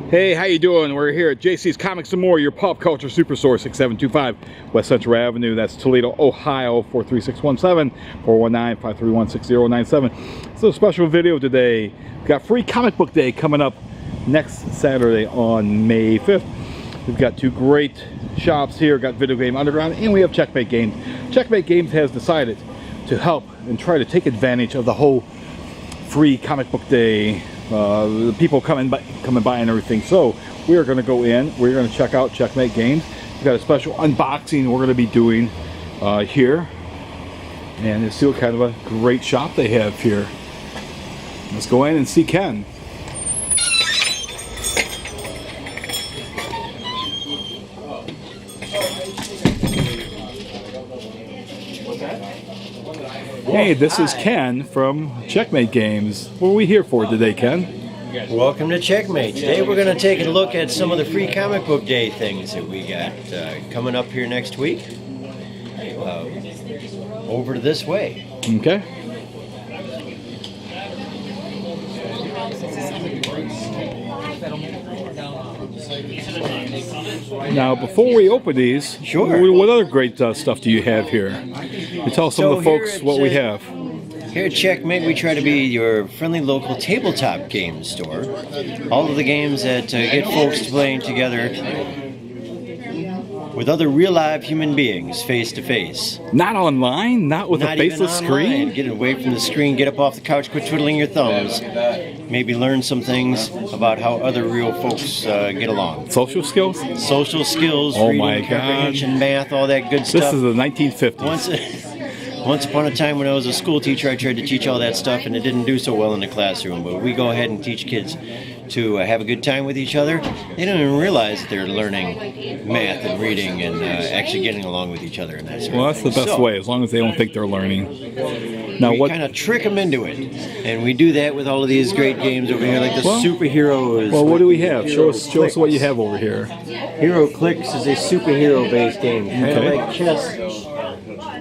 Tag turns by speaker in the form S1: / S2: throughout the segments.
S1: Hey, how you doing? We're here at JC's Comics and More, your pop culture superstore, 6725 West Central Avenue. That's Toledo, Ohio, 43617, 419-531-6097. It's a special video today. We've got Free Comic Book Day coming up next Saturday on May 5th. We've got two great shops here. We've got Video Game Underground, and we have Checkmate Games. Checkmate Games has decided to help and try to take advantage of the whole Free Comic Book Day, the people coming by and everything. So we are going to go in, we're going to check out Checkmate Games. We've got a special unboxing we're going to be doing here, and it's still kind of a great shop they have here. Let's go in and see Ken. Hey, this is Ken from Checkmate Games. What are we here for today, Ken?
S2: Welcome to Checkmate. Today we're going to take a look at some of the Free Comic Book Day things that we got coming up here next week. Over this way.
S1: Okay. Now, before we open these,
S2: sure.
S1: What other great stuff do you have here? You tell some of the folks what we have.
S2: Here at Checkmate, we try to be your friendly local tabletop game store. All of the games that get folks playing together with other real live human beings, face to face.
S1: Not online? Not with a faceless screen?
S2: Get away from the screen, get up off the couch, quit twiddling your thumbs. Maybe learn some things about how other real folks get along.
S1: Social skills?
S2: Social skills, reading, comprehension, math, all that good stuff.
S1: This is the 1950s.
S2: Once upon a time when I was a school teacher, I tried to teach all that stuff and it didn't do so well in the classroom. But we go ahead and teach kids to have a good time with each other. They don't even realize that they're learning math and reading and actually getting along with each other. And that sort
S1: well,
S2: of
S1: that's the best way, as long as they don't think they're learning. Now,
S2: we kind of trick them into it. And we do that with all of these great games over here, like the superheroes.
S1: Well, what do we have? Show us what you have over here.
S2: Heroclix is a superhero-based game, kind of like chess,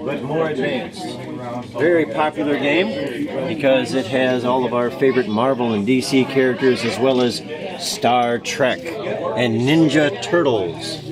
S2: but more advanced. Very popular game because it has all of our favorite Marvel and DC characters, as well as Star Trek and Ninja Turtles.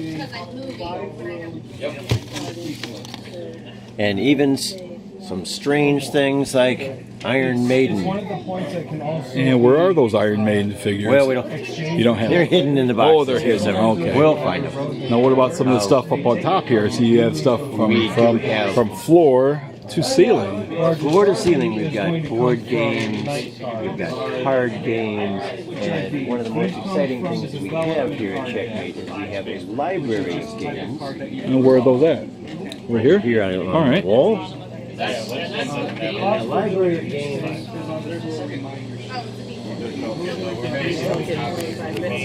S2: And even some strange things like Iron Maiden.
S1: And where are those Iron Maiden figures?
S2: Well, we don't.
S1: You don't have
S2: They're
S1: them.
S2: hidden in the box.
S1: Oh, they're hidden. Okay.
S2: We'll find them.
S1: Now, what about some of the stuff up on top here? So you have stuff from floor to ceiling.
S2: Floor to ceiling, we've got board games, we've got card games, and one of the most exciting things that we have here at Checkmate is we have a library of games.
S1: And where are those at? We're here?
S2: Here on the wall. A library of games.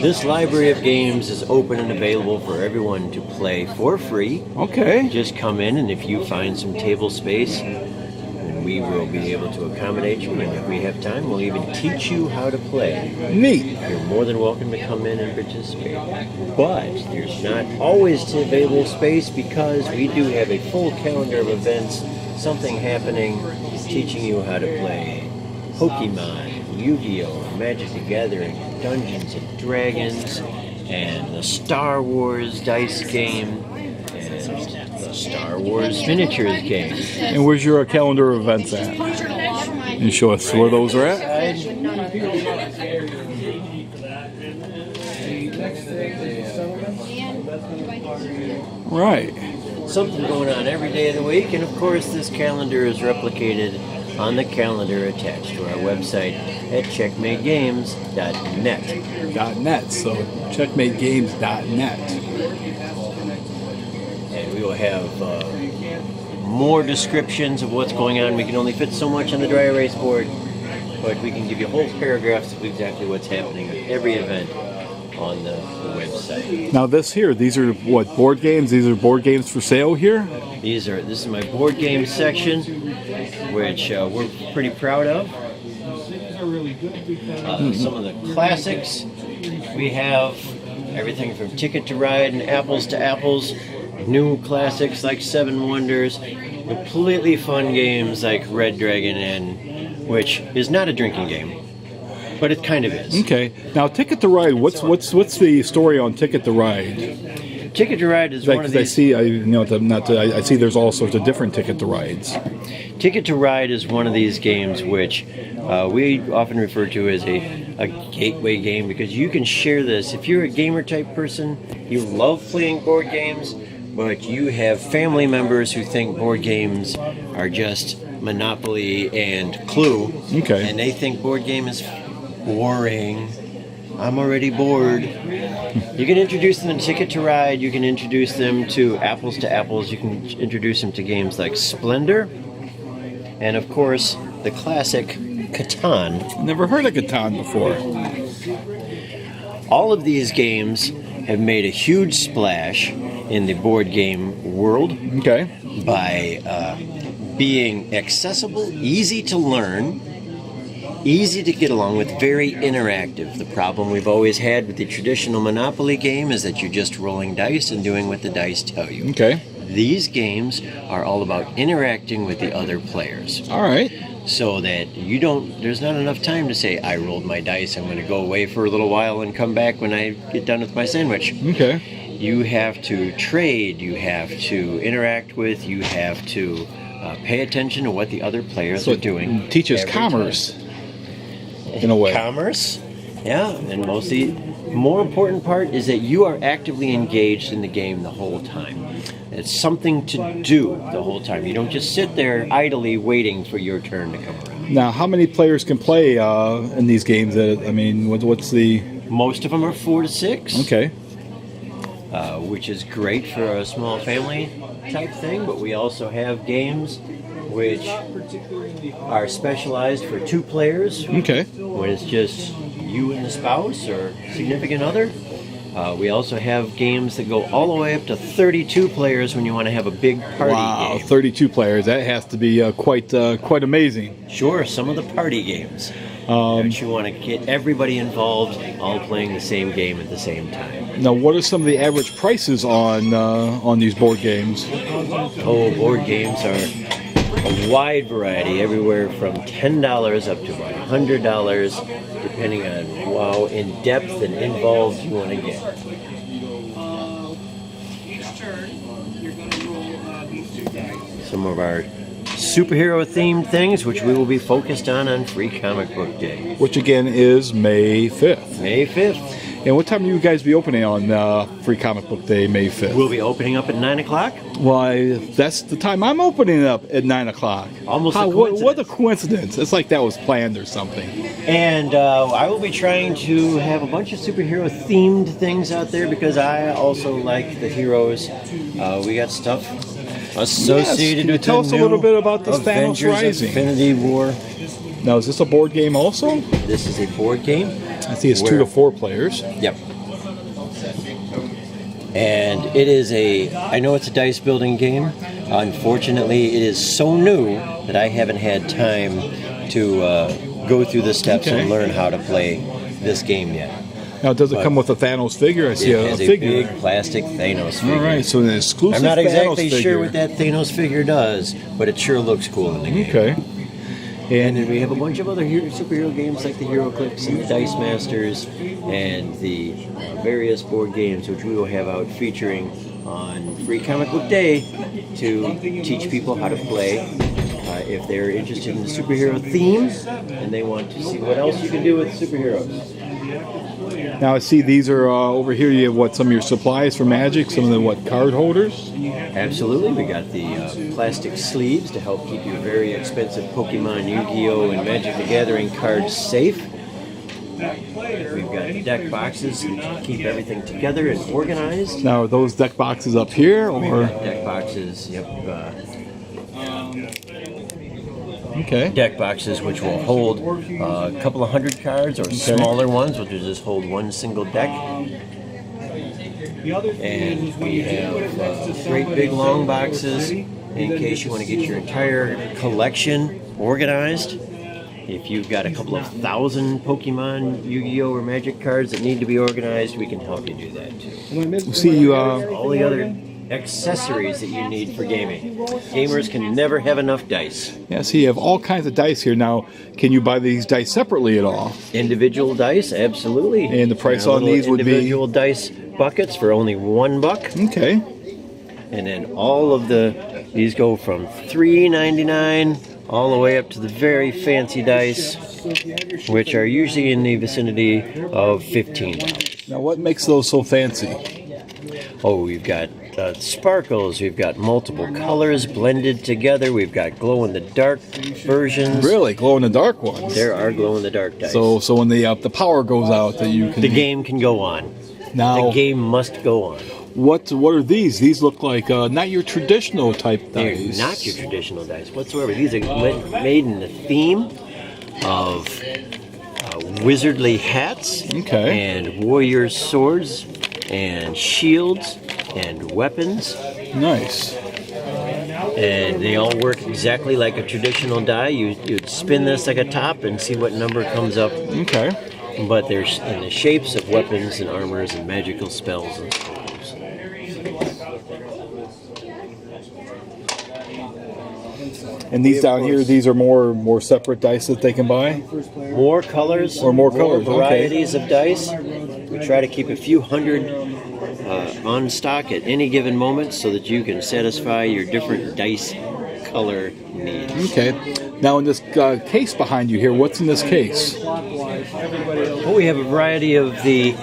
S2: This library of games is open and available for everyone to play for free.
S1: Okay.
S2: Just come in, and if you find some table space, then we will be able to accommodate you. And if we have time, we'll even teach you how to play.
S1: Neat.
S2: You're more than welcome to come in and participate. But there's not always available space because we do have a full calendar of events. Something happening, teaching you how to play Pokemon, Yu-Gi-Oh!, Magic the Gathering, Dungeons and Dragons, and the Star Wars dice game, and the Star Wars miniatures game.
S1: And where's your calendar of events at? You show us where those are at? Right.
S2: Something going on every day of the week, and of course this calendar is replicated on the calendar attached to our website at checkmategames.net.
S1: So checkmategames.net.
S2: And we will have more descriptions of what's going on. We can only fit so much on the dry erase board, but we can give you whole paragraphs of exactly what's happening at every event on the website.
S1: Now these are what, board games? These are board games for sale here?
S2: This is my board game section, which we're pretty proud of. Some of the classics. We have everything from Ticket to Ride and Apples to Apples, new classics like Seven Wonders, completely fun games like Red Dragon Inn, which is not a drinking game. but it kind of is.
S1: Okay. Now, Ticket to Ride. What's the story on Ticket to Ride?
S2: Ticket to Ride is one of these.
S1: I see there's all sorts of different Ticket to Rides.
S2: Ticket to Ride is one of these games which we often refer to as a gateway game, because you can share this. If you're a gamer type person, you love playing board games, but you have family members who think board games are just Monopoly and Clue,
S1: Okay.
S2: and they think board game is boring. I'm already bored. You can introduce them to Ticket to Ride. You can introduce them to Apples. You can introduce them to games like Splendor, and of course the classic Catan.
S1: Never heard of Catan before.
S2: All of these games have made a huge splash in the board game world
S1: Okay.
S2: by being accessible, easy to learn, easy to get along with, very interactive. The problem we've always had with the traditional Monopoly game is that you're just rolling dice and doing what the dice tell you.
S1: Okay.
S2: These games are all about interacting with the other players,
S1: All right.
S2: so that there's not enough time to say, I rolled my dice, I'm going to go away for a little while and come back when I get done with my sandwich.
S1: Okay.
S2: You have to trade, you have to interact with, you have to pay attention to what the other players
S1: So
S2: are doing.
S1: it teaches
S2: every
S1: commerce
S2: time.
S1: in a way.
S2: Commerce, yeah, and mostly, more important part is that you are actively engaged in the game the whole time. It's something to do the whole time. You don't just sit there idly waiting for your turn to come around.
S1: Now, how many players can play in these games? What's the...
S2: Most of them are 4 to 6.
S1: Okay.
S2: Which is great for a small family type thing, but we also have games which are specialized for 2 players,
S1: Okay.
S2: when it's just you and the spouse or significant other. We also have games that go all the way up to 32 players when you want to have a big party
S1: Wow,
S2: game.
S1: 32 players. That has to be quite amazing.
S2: Sure, some of the party games. That you want to get everybody involved, all playing the same game at the same time.
S1: Now, what are some of the average prices on these board games?
S2: Oh, board games are a wide variety, everywhere from $10 up to about $100, depending on how in depth and involved you want to get. Some of our superhero themed things, which we will be focused on Free Comic Book Day.
S1: Which again is May 5th.
S2: May 5th.
S1: And what time will you guys be opening on Free Comic Book Day, May 5th?
S2: We'll be opening up at 9 o'clock.
S1: Why, that's the time I'm opening up at 9 o'clock.
S2: Almost a
S1: What a
S2: coincidence.
S1: coincidence. It's like that was planned or something.
S2: And I will be trying to have a bunch of superhero themed things out there, because I also like the heroes. We got stuff associated
S1: Can you
S2: with
S1: tell
S2: the
S1: us a little
S2: new
S1: bit about this Thanos
S2: Avengers
S1: Rising?
S2: Infinity War.
S1: Now, is this a board game also?
S2: This is a board game.
S1: I see it's 2 to 4 players.
S2: Yep. And it is I know it's a dice building game. Unfortunately, it is so new that I haven't had time to go through the steps
S1: Okay.
S2: and learn how to play this game yet.
S1: Now, does it come with a Thanos figure? I see
S2: It
S1: a
S2: has a
S1: figure.
S2: big plastic Thanos figure.
S1: All right, so an exclusive
S2: I'm not
S1: Thanos
S2: exactly
S1: figure.
S2: sure what that Thanos figure does, but it sure looks cool in the game.
S1: Okay.
S2: And then we have a bunch of other superhero games like the Heroclix and the Dice Masters and the various board games which we will have out featuring on Free Comic Book Day to teach people how to play if they're interested in the superhero theme and they want to see what else you can do with superheroes.
S1: Now, I see these are over here. You have some of your supplies for Magic, some of the card holders?
S2: Absolutely, we got the plastic sleeves to help keep your very expensive Pokemon, Yu-Gi-Oh, and Magic the Gathering cards safe. We've got deck boxes to keep everything together and organized.
S1: Now, are those deck boxes up here, or?
S2: Deck boxes, yep.
S1: Okay.
S2: Deck boxes which will hold a couple of hundred cards, or smaller ones which will just hold one single deck. And we have great big long boxes in case you want to get your entire collection organized. If you've got a couple of thousand Pokemon, Yu-Gi-Oh, or Magic cards that need to be organized, we can help you do that too.
S1: See you.
S2: All the other accessories that you need for gaming. Gamers can never have enough dice.
S1: Yeah, so you have all kinds of dice here. Now, can you buy these dice separately at all?
S2: Individual dice, absolutely.
S1: And the price on these would be?
S2: Individual dice buckets for only $1.
S1: Okay.
S2: And then all of these go from $3.99 all the way up to the very fancy dice, which are usually in the vicinity of $15.
S1: Now, what makes those so fancy?
S2: Oh, we've got sparkles, we've got multiple colors blended together, we've got glow-in-the-dark versions.
S1: Really? Glow-in-the-dark ones?
S2: There are glow-in-the-dark dice.
S1: So when the power goes out, that you can...
S2: The game can go on.
S1: Now,
S2: the game must go on.
S1: What are these? These look like not your traditional type dice.
S2: They're not your traditional dice whatsoever. These are made in the theme of wizardly hats, and warriors' swords, and shields, and weapons.
S1: Nice.
S2: And they all work exactly like a traditional die. You'd spin this like a top and see what number comes up.
S1: Okay.
S2: But they're in the shapes of weapons and armors and magical spells and scrolls.
S1: And these down here, these are more separate dice that they can buy?
S2: More colors.
S1: Or more colors,
S2: varieties of dice. We try to keep a few hundred on stock at any given moment so that you can satisfy your different dice color needs.
S1: Okay. Now in this case behind you here, what's in this case?
S2: Well, we have a variety of the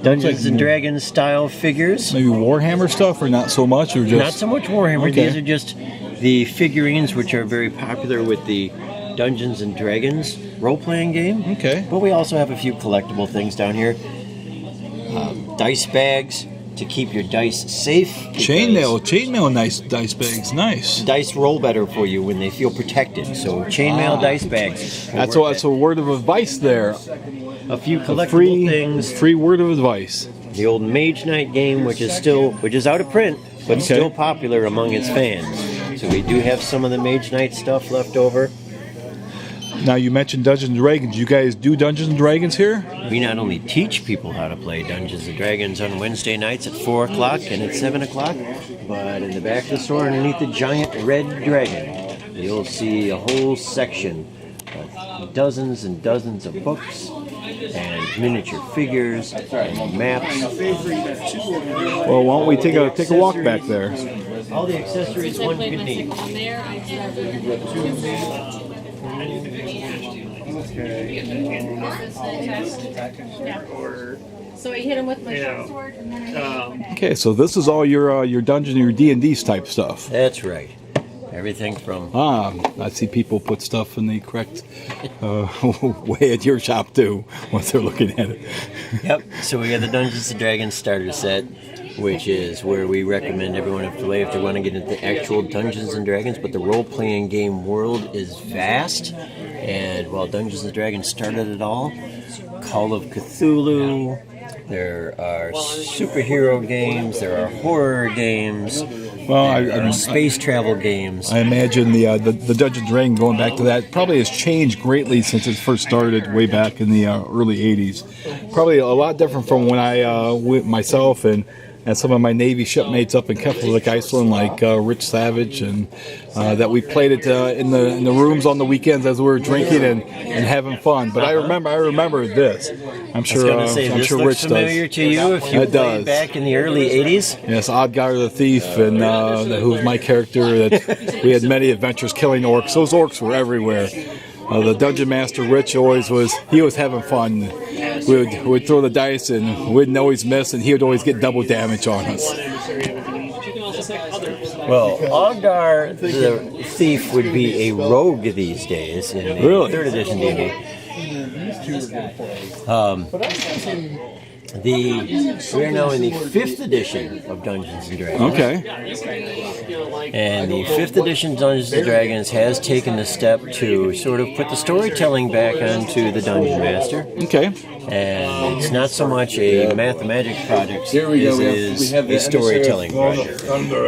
S2: Dungeons and Dragons style figures.
S1: Maybe Warhammer stuff, or not so much, or just
S2: not so much Warhammer.
S1: Okay.
S2: These are just the figurines, which are very popular with the Dungeons and Dragons role-playing game.
S1: Okay.
S2: But we also have a few collectible things down here. Dice bags to keep your dice safe.
S1: Chainmail, nice dice bags, nice.
S2: Dice roll better for you when they feel protected. So chainmail dice bags.
S1: That's a word of advice there.
S2: A few collectible things.
S1: Free word of advice.
S2: The old Mage Knight game, which is out of print, but still popular among its fans. So we do have some of the Mage Knight stuff left over.
S1: Now you mentioned Dungeons & Dragons. You guys do Dungeons & Dragons here?
S2: We not only teach people how to play Dungeons & Dragons on Wednesday nights at 4 o'clock and at 7 o'clock, but in the back of the store underneath the giant red dragon, you'll see a whole section of dozens and dozens of books and miniature figures and maps.
S1: Well, why don't we take a walk back there?
S2: All the accessories one could need.
S3: So I hit him with my short sword. And then
S1: Okay, so this is all your dungeon, your D&D type stuff.
S2: That's right. Everything from...
S1: I see people put stuff in the correct way at your shop too, once they're looking at it.
S2: Yep, so we got the Dungeons & Dragons starter set, which is where we recommend everyone to play if they want to get into actual Dungeons & Dragons, but the role-playing game world is vast, and while Dungeons & Dragons started it all, Call of Cthulhu, there are superhero games, there are horror games, there are space travel games.
S1: I imagine the Dungeons & Dragons, going back to that, probably has changed greatly since it first started way back in the early 80s. Probably a lot different from when I went myself and some of my Navy shipmates up in Keflavik, Iceland, like Rich Savage, and that we played it in the rooms on the weekends as we were drinking and having fun. But I remember this. I'm sure
S2: this looks
S1: Rich
S2: familiar
S1: does.
S2: to you if you played back in the early 80s.
S1: Yes, Odd Guy the Thief, and who was my character. That we had many adventures killing orcs. Those orcs were everywhere. The Dungeon Master Rich was having fun. We would throw the dice and we'd always miss, and he would always get double damage on us.
S2: Well, Ogdar the Thief would be a rogue these days in the 3rd edition D&D. We're now in the 5th edition of Dungeons & Dragons.
S1: Okay.
S2: And the 5th edition Dungeons & Dragons has taken the step to sort of put the storytelling back onto the Dungeon Master.
S1: Okay.
S2: And it's not so much a mathematic project as it is a storytelling project.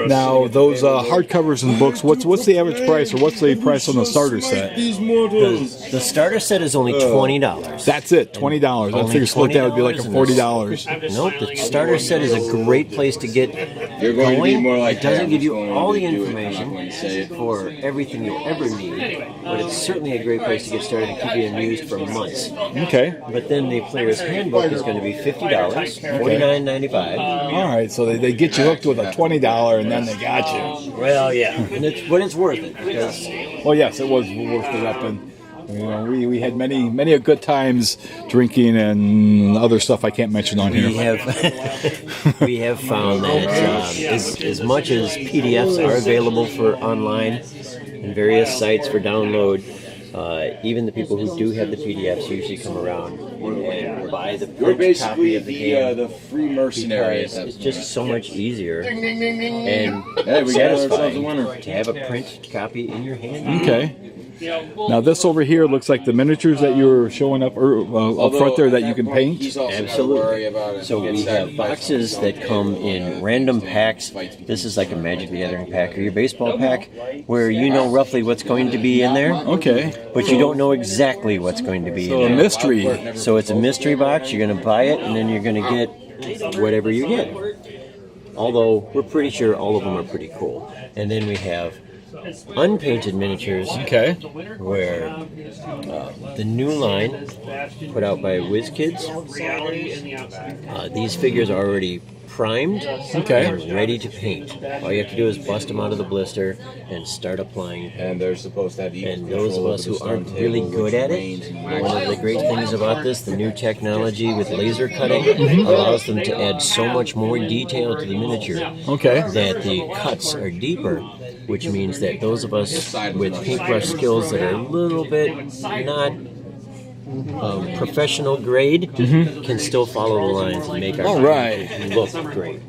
S1: Now, those hardcovers and books, what's the average price, or what's the price on the starter set?
S2: The starter set is only $20.
S1: That's it, $20. I figure split that would be like a $40 $20.
S2: Nope, the starter set is a great place to get going. It doesn't give you all the information for everything you'll ever need, but it's certainly a great place to get started and keep you amused for months.
S1: Okay.
S2: But then the player's handbook is going to be $50, $49.95.
S1: All right, so they get you hooked with a $20 and then they got you.
S2: Well, yeah, but it's worth it because.
S1: Well, yes, it was worth it up, and you know, we had many a good times drinking and other stuff I can't mention on here.
S2: We have found that as much as PDFs are available for online and various sites for download, even the people who do have the PDFs usually come around and buy the print copy of the game.
S4: The free mercenary.
S2: It's just so much easier and satisfying to have a print copy in your hand.
S1: Okay. Now this over here looks like the miniatures that you were showing up up front there that you can paint.
S2: Absolutely. So we have boxes that come in random packs. This is like a Magic the Gathering pack or your baseball pack, where you know roughly what's going to be in there.
S1: Okay.
S2: But you don't know exactly what's going to be in there.
S1: So a mystery.
S2: So it's a mystery box. You're going to buy it, and then you're going to get whatever you get. Although we're pretty sure all of them are pretty cool. And then we have Unpainted Miniatures,
S1: Okay.
S2: where the new line put out by WizKids. These figures are already primed and ready to paint. All you have to do is bust them out of the blister and start applying.
S4: And they're supposed to have the.
S2: And those of us who aren't really good at it, one of the great things about this, the new technology with laser cutting, allows them to add so much more detail to the miniature that the cuts are deeper, which means that those of us with paintbrush skills that are a little bit not professional grade can still follow the lines and make our paint look great.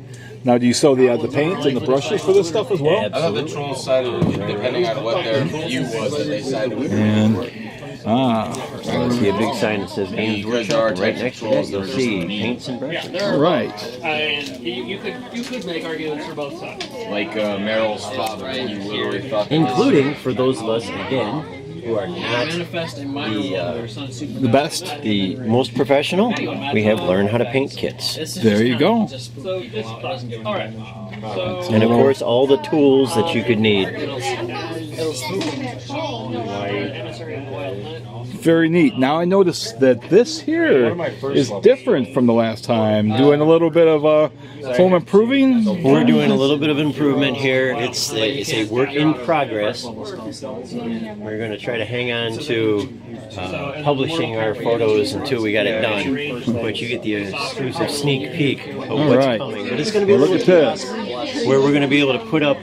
S1: Now, do you sell the paint and the brushes for this stuff as well?
S4: I thought the trolls decided, depending on what their view was, that they decided to
S2: See a big sign that says Games Workshop, right next to that you'll see paints and brushes.
S1: Right.
S5: You could make arguments for both sides.
S4: like Meryl's father, and you literally thought that
S2: Including, for those of us, again, who are not
S1: The best.
S2: the most professional, we have Learn How to Paint kits.
S1: There you go.
S5: All right.
S2: And of course, all the tools that you could need.
S1: Very neat. Now I noticed that this here is different from the last time. Doing a little bit of foam improving.
S2: We're doing a little bit of improvement here. It's a work in progress. We're going to try to hang on to publishing our photos until we got it done. But you get the exclusive sneak peek of what's coming. But it's going to be a little twist where we're going to be able to put up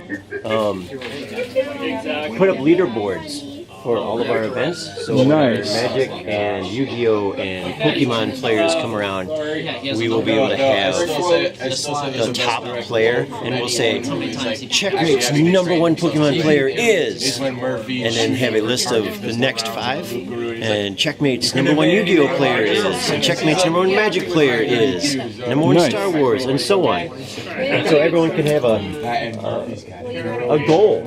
S2: leaderboards for all of our events. So when our Magic and Yu-Gi-Oh! And Pokemon players come around, we will be able to have the top player, and we'll say, Checkmate's #1 Pokemon player is, and then have a list of the next 5, and Checkmate's #1 Yu-Gi-Oh! Player is, and Checkmate's #1 Magic player is, #1 Star Wars, and so on. And so everyone can have a goal.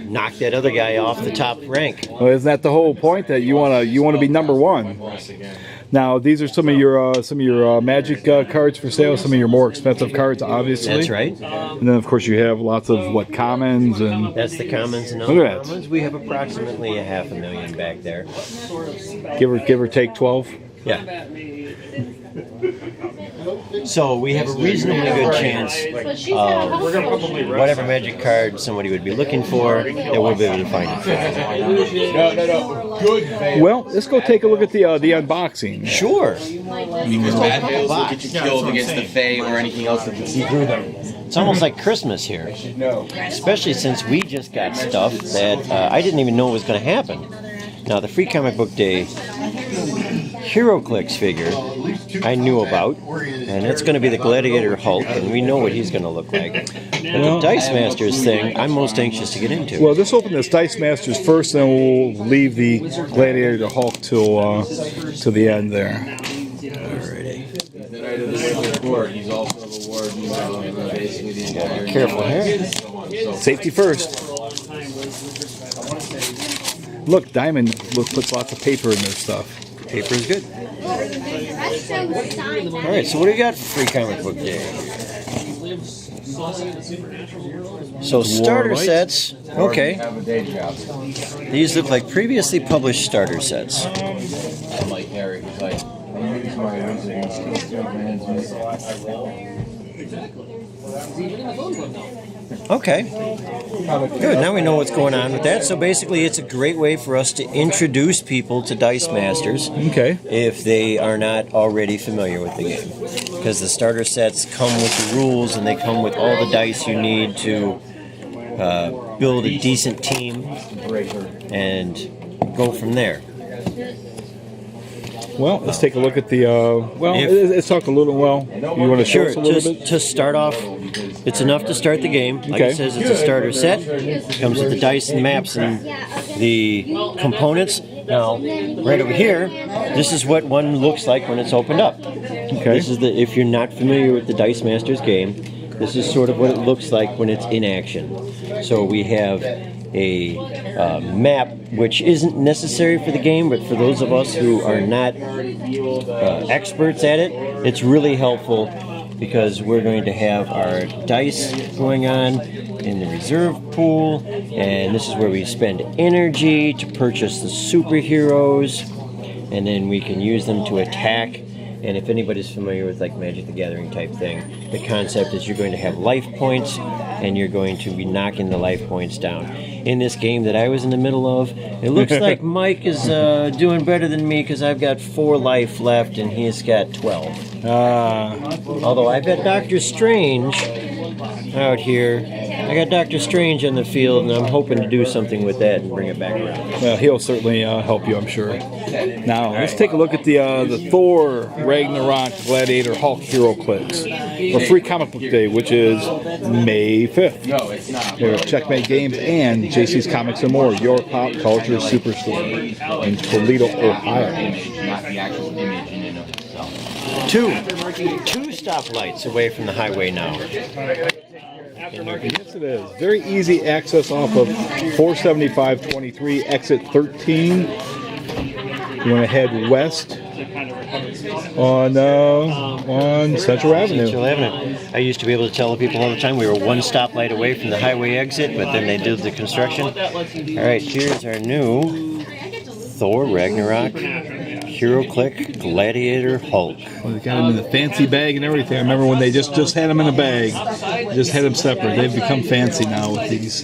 S2: Knock that other guy off the top rank.
S1: Well, isn't that the whole point, that you want to be #1? Now, these are some of your Magic cards for sale. Some of your more expensive cards, obviously.
S2: That's right.
S1: And then, of course, you have lots of commons and.
S2: That's the commons and
S1: Look at
S2: uncommons. We have approximately 500,000 back there.
S1: Give or take 12.
S2: Yeah. So we have a reasonably good chance of whatever Magic card somebody would be looking for, that we'll be able to find it.
S1: Well, let's go take a look at the unboxing.
S2: Sure.
S4: because bad veils will get you killed against the Fae or anything else that can see through them.
S2: It's almost like Christmas here, especially since we just got stuff that I didn't even know was going to happen. Now, the Free Comic Book Day Heroclix figure I knew about, and it's going to be the Gladiator Hulk, and we know what he's going to look like. But the Dice Masters thing, I'm most anxious to get into.
S1: Well, let's open this Dice Masters first, then we'll leave the Gladiator Hulk till the end there.
S2: Alrighty.
S4: He's also the warden of basically the entire.
S2: Careful here.
S1: Safety first. Look, Diamond puts lots of paper in their stuff.
S2: Paper is good. All right, so what do you got for Free Comic Book Day? So starter sets, okay. These look like previously published starter sets.
S4: I'm like Harry, he's like, I use my
S2: Okay. Good. Now we know what's going on with that. So basically, it's a great way for us to introduce people to Dice Masters.
S1: Okay.
S2: If they are not already familiar with the game, because the starter sets come with the rules and they come with all the dice you need to build a decent team and go from there.
S1: Well, let's take a look at the. Let's talk a little. Well, you want to show us a little bit?
S2: To start off, it's enough to start the game. Like it says, it's a starter set. It comes with the dice and maps and the components. Now, right over here, this is what one looks like when it's opened up.
S1: Okay.
S2: This is if you're not familiar with the Dice Masters game, this is sort of what it looks like when it's in action. So we have a map, which isn't necessary for the game, but for those of us who are not experts at it, it's really helpful because we're going to have our dice going on in the reserve pool, and this is where we spend energy to purchase the superheroes, and then we can use them to attack. And if anybody's familiar with like Magic the Gathering type thing, the concept is you're going to have life points and you're going to be knocking the life points down. In this game that I was in the middle of, it looks like Mike is doing better than me because I've got 4 life left and he's got 12. Although I've got Doctor Strange out here. I got Doctor Strange on the field, and I'm hoping to do something with that and bring it back around.
S1: Well, he'll certainly help you, I'm sure. Now, let's take a look at the Thor, Ragnarok, Gladiator, Hulk, Heroclix for Free Comic Book Day, which is May 5th.
S4: No, it's not.
S1: Here at Checkmate Games and JC's Comics and More, your pop culture superstore in Toledo, Ohio.
S4: Not the actual image in and of itself.
S2: Two stoplights away from the highway now.
S1: Yes, it is. Very easy access off of 475-23, exit 13. You want to head west on Central Avenue.
S2: Central Avenue. I used to be able to tell the people all the time we were 1 stoplight away from the highway exit, but then they did the construction. All right, here's our new Thor, Ragnarok, Heroclix, Gladiator, Hulk.
S1: Well, they got them in the fancy bag and everything. I remember when they just had them in a bag, just had them separate. They've become fancy now with these.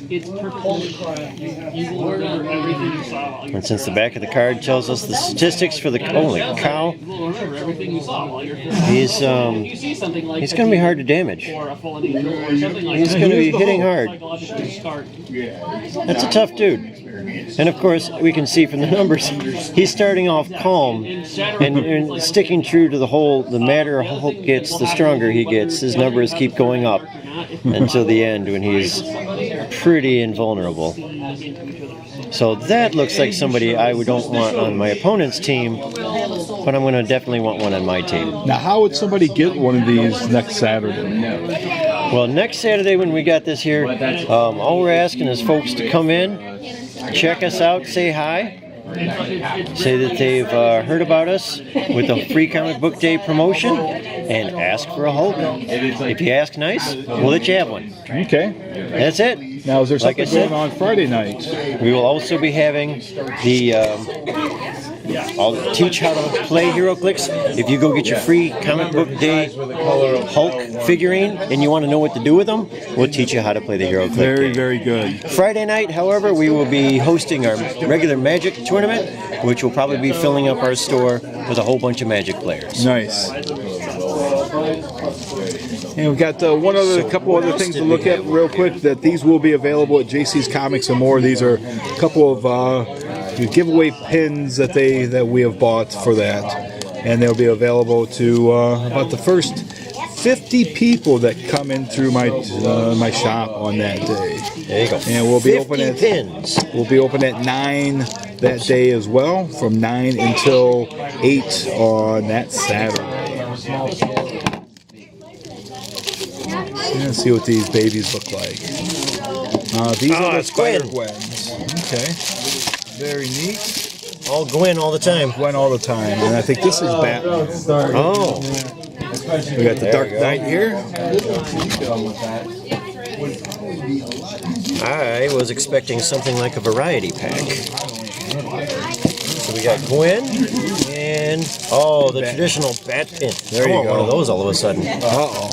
S2: And since the back of the card tells us the statistics for the holy cow, he's going to be hard to damage. He's going to be hitting hard. That's a tough dude. And of course, we can see from the numbers, he's starting off calm and sticking true to the matter Hulk gets, the stronger he gets. His numbers keep going up until the end when he's pretty invulnerable. So that looks like somebody I don't want on my opponent's team, but I'm going to definitely want one on my team.
S1: Now, how would somebody get one of these next Saturday?
S2: Well, next Saturday when we got this here, all we're asking is folks to come in, check us out, say hi, say that they've heard about us with the Free Comic Book Day promotion, and ask for a Hulk. If you ask nice, we'll let you have one.
S1: Okay.
S2: That's it.
S1: Now, is there something going on Friday night?
S2: We will also be having the... I'll teach how to play Heroclix. If you go get your Free Comic Book Day Hulk figurine and you want to know what to do with them, we'll teach you how to play the Heroclix.
S1: Very, very good.
S2: Friday night, however, we will be hosting our regular Magic tournament, which will probably be filling up our store with a whole bunch of Magic players.
S1: Nice. And we've got couple other things to look at real quick. That these will be available at JC's Comics and More. These are a couple of giveaway pins that we have bought for that, and they'll be available to about the first 50 people that come in through my shop on that day.
S2: There you go.
S1: And we'll be open at
S2: pins.
S1: We'll be open at 9 that day as well, from 9 until 8 on that Saturday. Let's see what these babies look like. These are the Spider-Gwens. Okay. Very neat.
S2: All Gwen all the time.
S1: Gwen all the time. And I think this is Batman.
S2: Oh.
S1: We got the Dark Knight here.
S2: I was expecting something like a variety pack. So we got Gwen and the traditional Batman.
S1: There you go.
S2: One of those all of a sudden.
S1: Uh-oh.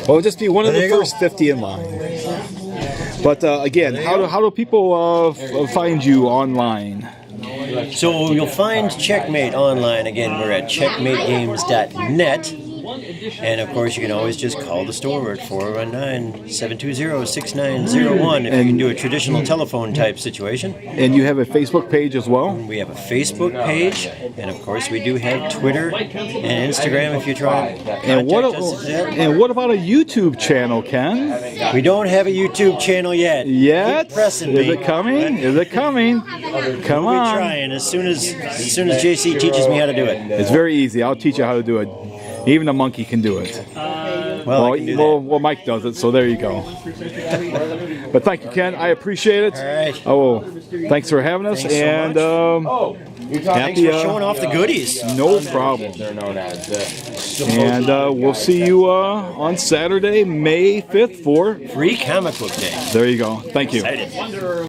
S1: Well, it'll just be one of the first 50 in line. But again, how do people find you online?
S2: So you'll find Checkmate online. Again, we're at checkmategames.net. And of course, you can always just call the store at 419-720-6901 if you can do a traditional telephone type situation.
S1: And you have a Facebook page as well?
S2: We have a Facebook page, and of course, we do have Twitter and Instagram if you try.
S1: And what about a YouTube channel, Ken?
S2: We don't have a YouTube channel yet.
S1: Yet?
S2: Keep pressing
S1: Is
S2: me.
S1: it coming? Is it coming? Come
S2: We'll be
S1: on.
S2: trying as soon as JC teaches me how to do it.
S1: It's very easy. I'll teach you how to do it. Even a monkey can do it.
S2: Well, I can do that.
S1: Well, Mike does it, so there you go. But thank you, Ken. I appreciate it.
S2: All right.
S1: Oh, thanks for having us.
S2: Thanks so
S1: and
S2: Thanks for showing off the goodies.
S1: No problem. And we'll see you on Saturday, May 5th for
S2: Free Comic Book Day.
S1: There you go. Thank you.
S2: Excited.